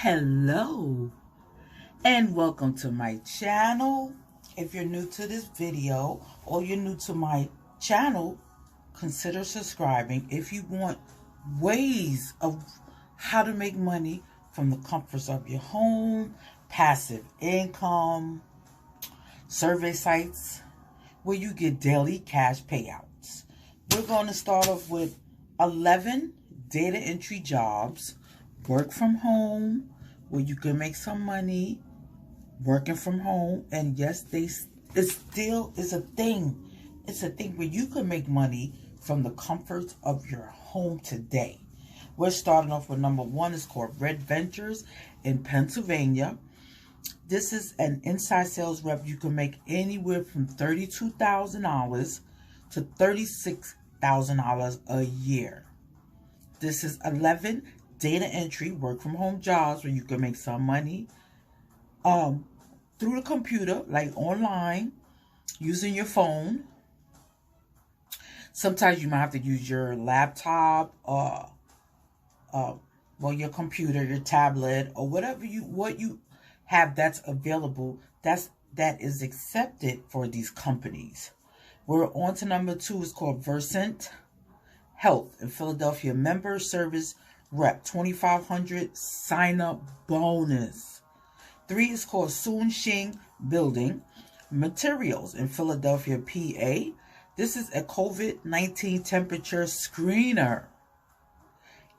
Hello and welcome to my channel. If you're new to this video or you're new to my channel, consider subscribing if you want ways of how to make money from the comforts of your home, passive income, survey sites where you get daily cash payouts. We're going to start off with 11 data entry jobs, work from home, where you can make some money working from home. And yes, it still is a thing. It's a thing where you can make money from the comforts of your home today. We're starting off with number one. It's called Red Ventures in Pennsylvania. This is an inside sales rep. You can make anywhere from $32,000 to $36,000 a year. This is 11 data entry, work from home jobs where you can make some money through the computer, like online, using your phone. Sometimes you might have to use your laptop or your computer, your tablet, or whatever you have that's available. That is accepted for these companies. We're on to number two. It's called Versant Health in Philadelphia. Member service rep, $2,500 sign up bonus. 3 is called Shing Building Materials in Philadelphia, PA. This is a COVID-19 temperature screener.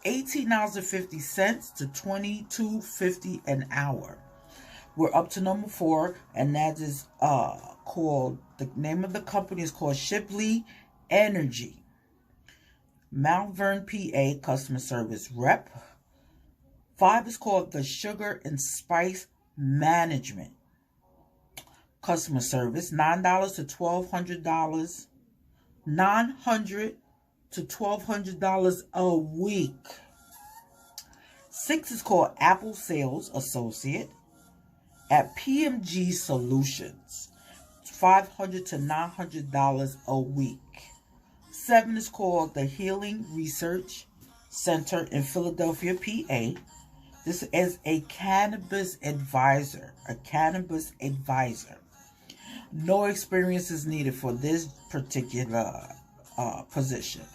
$18.50 to $22.50 an hour. We're up to number 4, and that is called, the name of the company is called Shipley Energy. Malvern, PA, customer service rep. 5 is called the Sugar&Spice Management. Customer service, $9 to $1,200. $900 to $1,200 a week. 6 is called Apple Sales Associate at PMG Solutions. $500 to $900 a week. 7 is called the Healing Research Center in Philadelphia, PA. This is a Cannabis Advisor. A Cannabis Advisor. No experience is needed for this particular position.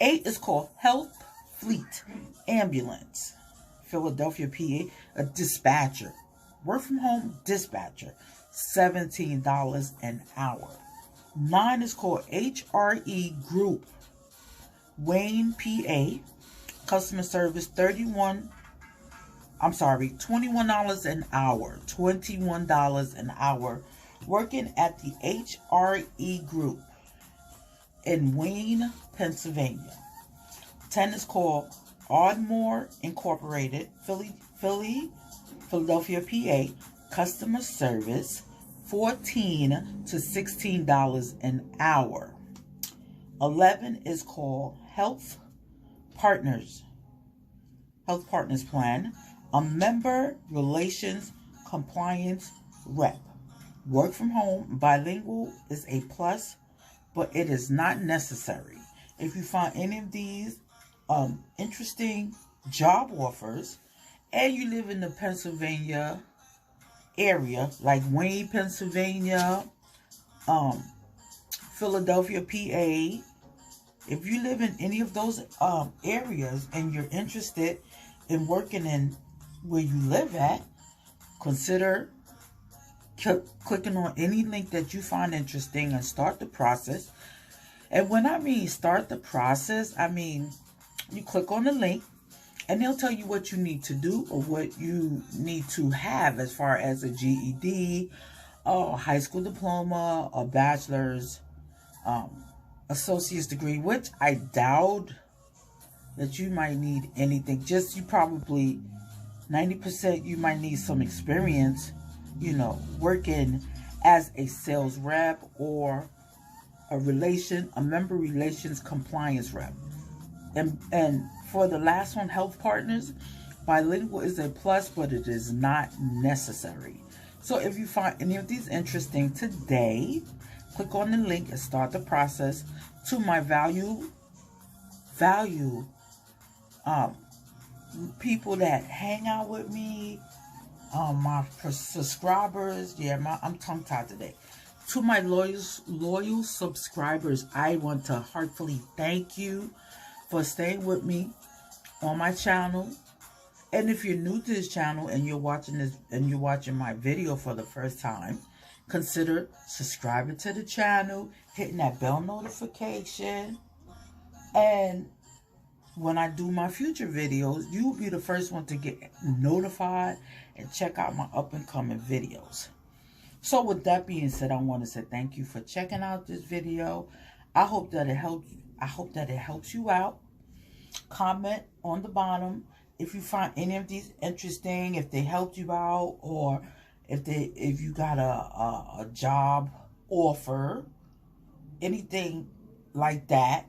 8 is called Health Fleet Ambulance, Philadelphia, PA. A dispatcher. Work from home dispatcher. $17 an hour. 9 is called HRE Group Wayne PA. Customer service, $21 an hour. $21 an hour. Working at the HRE Group in Wayne, Pennsylvania. 10 is called ARDMOR Inc, Philadelphia, PA. Customer service, $14 to $16 an hour. 11 is called Health Partners Plan, a member relations compliance rep. Work from home. Bilingual is a plus, but it is not necessary. If you find any of these interesting job offers and you live in the Pennsylvania area, like Wayne, Pennsylvania, Philadelphia, PA, if you live in any of those areas and you're interested in working in where you live at, consider clicking on any link that you find interesting and start the process. And when I mean start the process, I mean you click on the link and they'll tell you what you need to do or what you need to have as far as a GED, a high school diploma, a bachelor's, associate's degree, which I doubt that you might need anything. Just you probably 90% you might need some experience, working as a sales rep or a member relations compliance rep. And for the last one, health partners, bilingual is a plus, but it is not necessary. So if you find any of these interesting today, click on the link and start the process to my value people that hang out with me, my subscribers. Yeah, I'm tongue-tied today. To my loyal subscribers, I want to heartfully thank you for staying with me on my channel. And if you're new to this channel and you're watching my video for the first time, consider subscribing to the channel, hitting that bell notification, and when I do my future videos, you will be the first one to get notified and check out my up and coming videos. So with that being said, I want to say thank you for checking out this video. I hope that it helps you out. Comment on the bottom if you find any of these interesting, if they helped you out, or if you got a job offer, anything like that,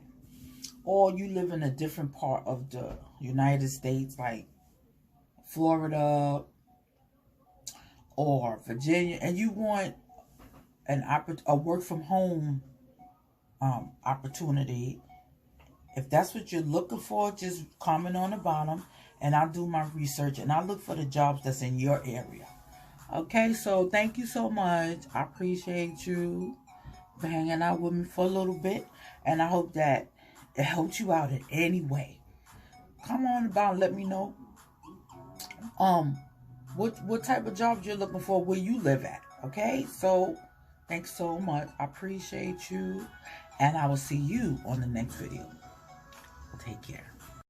or you live in a different part of the United States, like Florida or Virginia, and you want a work from home opportunity. If that's what you're looking for, just comment on the bottom and I'll do my research and I'll look for the jobs that's in your area. Okay, so thank you so much. I appreciate you for hanging out with me for a little bit, and I hope that it helped you out in any way. Come on about, let me know what type of jobs you're looking for where you live at. Okay, so thanks so much. I appreciate you, and I will see you on the next video. Take care.